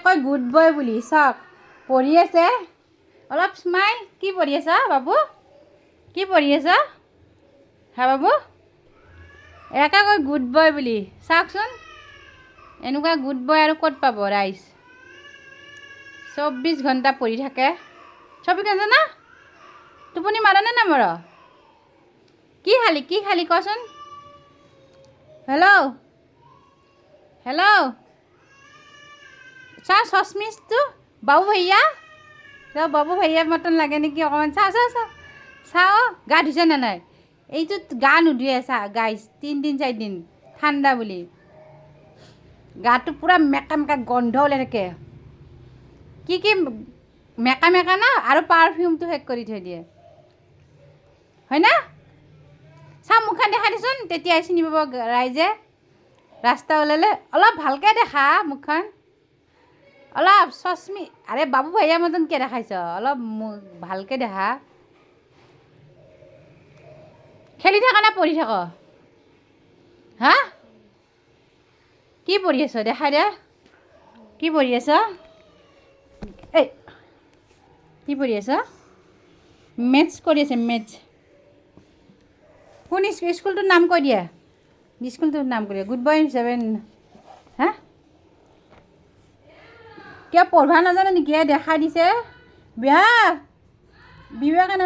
কয় good boy বুলি চাওক পঢ়ি আছে অলপ স্মাইল কি পঢ়ি আছা বাবু কি পঢ়ি আছা হা বাবু একা কয় গুড বয় বুলি চাওকচোন এনেকুৱা গুড বয় আৰু ক'ত পাব ৰাইজ 24 ঘণ্টা পঢ়ি থাকে চবি কাঞ্চা না টোপনি মাৰনে নামাৰ কি খালি কচোন হেল্ল' হেল্ল' চা চশমিছটো বাবু ভैया মতন লাগে নেকি অকণমান চাওঁ গা ধুইছে নে নাই এইটোত গা নুধুৱে চা গাইছ 3 দিন 4 দিন ঠাণ্ডা বুলি গাটো পূৰা মেকা গন্ধ ওলাই থাকে কি মেকা না আৰু পাৰফিউমটো শেষ কৰি থৈ দিয়ে হয় না চা মুখখন দেখা দিচোন তেতিয়াই চিনি পাব ৰাইজে ৰাস্তা ওলালে অলপ ভালকৈ দেখা মুখখন অলপ চশমি আৰে বাবু ভैया মতন কিয় দেখাইছ অলপ ভালকৈ দেখা খেলি থাকা না পঢ়ি থাক হা কি পঢ়ি আছ দেখাই দে কি পঢ়ি আছ এই কি পঢ়ি আছ মেথছ কৰি আছে মেথছ কোন স্কুলটোৰ নাম কৈ দিয়া স্কুলটোৰ নাম কৈ দিয়া গুড বয় হিচাপে হা কিয় পঢ়বা নাজানে নেকি দেখাই দিছে বিয়া বিবেকানন্দ